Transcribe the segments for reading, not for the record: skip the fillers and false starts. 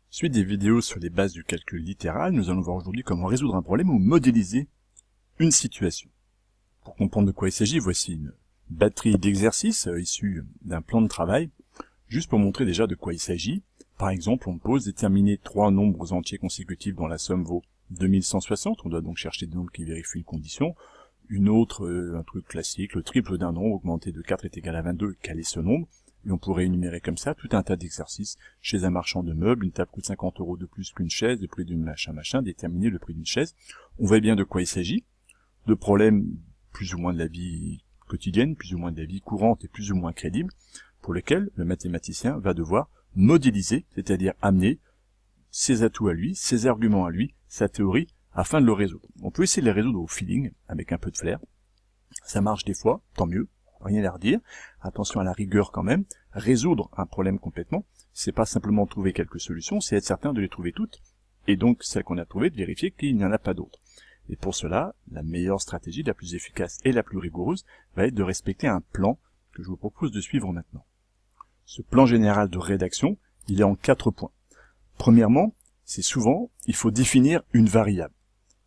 Suite des vidéos sur les bases du calcul littéral, nous allons voir aujourd'hui comment résoudre un problème ou modéliser une situation. Pour comprendre de quoi il s'agit, voici une batterie d'exercices issus d'un plan de travail, juste pour montrer déjà de quoi il s'agit. Par exemple, on me pose déterminer trois nombres entiers consécutifs dont la somme vaut 2160, on doit donc chercher des nombres qui vérifient une condition. Une autre, un truc classique, le triple d'un nombre augmenté de 4 est égal à 22, quel est ce nombre? Et on pourrait énumérer comme ça tout un tas d'exercices. Chez un marchand de meubles, une table coûte 50 € de plus qu'une chaise, le prix d'une machin, déterminer le prix d'une chaise. On voit bien de quoi il s'agit, de problèmes plus ou moins de la vie quotidienne, plus ou moins de la vie courante et plus ou moins crédibles, pour lesquels le mathématicien va devoir modéliser, c'est-à-dire amener ses atouts à lui, ses arguments à lui, sa théorie, afin de le résoudre. On peut essayer de les résoudre au feeling, avec un peu de flair. Ça marche des fois, tant mieux, rien à redire. Attention à la rigueur quand même. Résoudre un problème complètement, c'est pas simplement trouver quelques solutions, c'est être certain de les trouver toutes, et donc celles qu'on a trouvées, de vérifier qu'il n'y en a pas d'autres. Et pour cela, la meilleure stratégie, la plus efficace et la plus rigoureuse, va être de respecter un plan que je vous propose de suivre maintenant. Ce plan général de rédaction, il est en 4 points. Premièrement, c'est souvent, il faut définir une variable.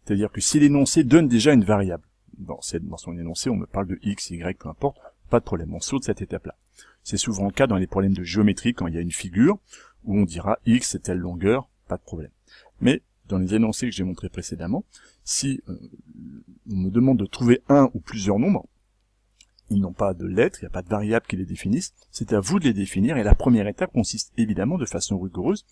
C'est-à-dire que si l'énoncé donne déjà une variable, dans son énoncé, on me parle de x, y, peu importe, pas de problème, on saute cette étape-là. C'est souvent le cas dans les problèmes de géométrie, quand il y a une figure, où on dira x c'est telle longueur, pas de problème. Mais, dans les énoncés que j'ai montrés précédemment, si on me demande de trouver un ou plusieurs nombres, ils n'ont pas de lettres, il n'y a pas de variables qui les définissent, c'est à vous de les définir, et la première étape consiste évidemment, de façon rigoureuse,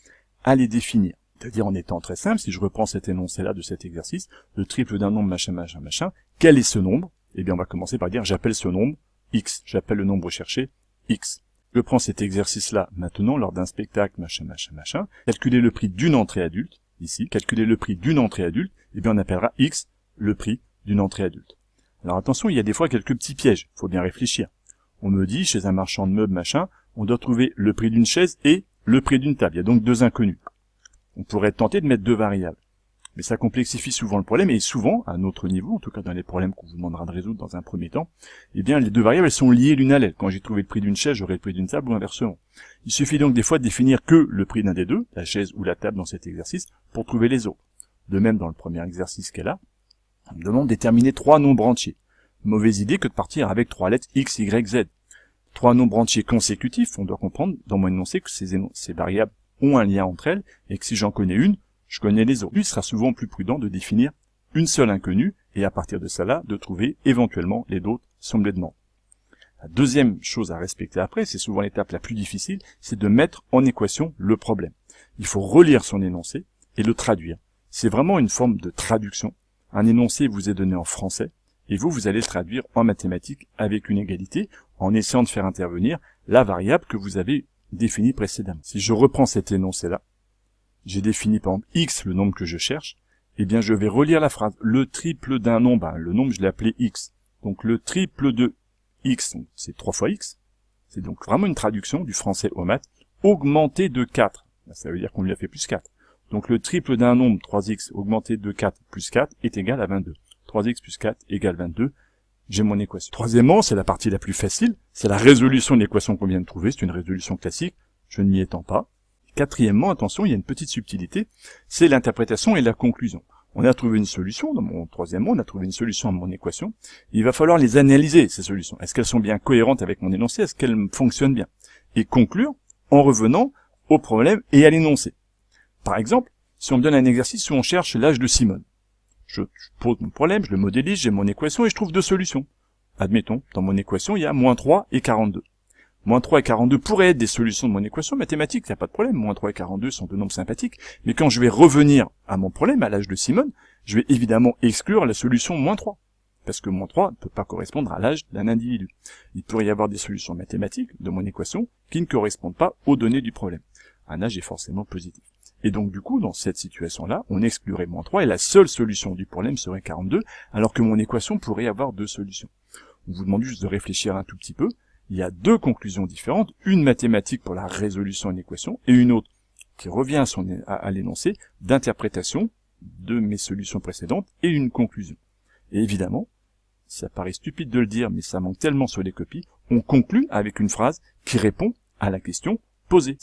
à les définir. C'est-à-dire en étant très simple, si je reprends cet énoncé-là de cet exercice, le triple d'un nombre, machin, quel est ce nombre? Eh bien, on va commencer par dire, j'appelle ce nombre x, j'appelle le nombre recherché x. Je prends cet exercice-là maintenant, lors d'un spectacle, machin, calculer le prix d'une entrée adulte, ici, calculer le prix d'une entrée adulte, eh bien, on appellera x le prix d'une entrée adulte. Alors attention, il y a des fois quelques petits pièges, faut bien réfléchir. On me dit, chez un marchand de meubles, on doit trouver le prix d'une chaise et le prix d'une table. Il y a donc deux inconnus. On pourrait tenter de mettre deux variables. Mais ça complexifie souvent le problème, et souvent, à notre niveau, en tout cas dans les problèmes qu'on vous demandera de résoudre dans un premier temps, eh bien, les deux variables, elles sont liées l'une à l'autre. Quand j'ai trouvé le prix d'une chaise, j'aurai le prix d'une table ou inversement. Il suffit donc des fois de définir que le prix d'un des deux, la chaise ou la table dans cet exercice, pour trouver les autres. De même, dans le premier exercice qu'elle a, on me demande de déterminer trois nombres entiers. Mauvaise idée que de partir avec trois lettres x, y, z. Trois nombres entiers consécutifs, on doit comprendre dans mon énoncé que ces variables ont un lien entre elles, et que si j'en connais une, je connais les autres. Il sera souvent plus prudent de définir une seule inconnue, et à partir de cela, de trouver éventuellement les autres si on me les demande. La deuxième chose à respecter après, c'est souvent l'étape la plus difficile, c'est de mettre en équation le problème. Il faut relire son énoncé et le traduire. C'est vraiment une forme de traduction. Un énoncé vous est donné en français, et vous allez le traduire en mathématiques avec une égalité, en essayant de faire intervenir la variable que vous avez définie précédemment. Si je reprends cet énoncé-là, j'ai défini par exemple x, le nombre que je cherche, eh bien je vais relire la phrase. Le triple d'un nombre, le nombre je l'ai appelé x. Donc le triple de x, c'est 3 fois x. C'est donc vraiment une traduction du français au maths, augmenté de 4. Ça veut dire qu'on lui a fait plus 4. Donc le triple d'un nombre, 3x, augmenté de 4 plus 4, est égal à 22. 3x plus 4 égale 22. J'ai mon équation. Troisièmement, c'est la partie la plus facile, c'est la résolution de l'équation qu'on vient de trouver, c'est une résolution classique, je ne m'y étends pas. Quatrièmement, attention, il y a une petite subtilité, c'est l'interprétation et la conclusion. On a trouvé une solution, troisièmement, on a trouvé une solution à mon équation, il va falloir les analyser, ces solutions. Est-ce qu'elles sont bien cohérentes avec mon énoncé, est-ce qu'elles fonctionnent bien? Et conclure en revenant au problème et à l'énoncé. Par exemple, si on me donne un exercice où on cherche l'âge de Simone, je pose mon problème, je le modélise, j'ai mon équation et je trouve deux solutions. Admettons, dans mon équation, il y a moins 3 et 42. Moins 3 et 42 pourraient être des solutions de mon équation mathématique, il n'y a pas de problème. Moins 3 et 42 sont deux nombres sympathiques. Mais quand je vais revenir à mon problème, à l'âge de Simone, je vais évidemment exclure la solution moins 3. Parce que moins 3 ne peut pas correspondre à l'âge d'un individu. Il pourrait y avoir des solutions mathématiques de mon équation qui ne correspondent pas aux données du problème. Un âge est forcément positif. Et donc du coup, dans cette situation-là, on exclurait moins 3 et la seule solution du problème serait 42, alors que mon équation pourrait avoir deux solutions. On vous demande juste de réfléchir un tout petit peu. Il y a deux conclusions différentes, une mathématique pour la résolution d'une équation et une autre qui revient à l'énoncé d'interprétation de mes solutions précédentes et une conclusion. Et évidemment, ça paraît stupide de le dire, mais ça manque tellement sur les copies, on conclut avec une phrase qui répond à la question posée.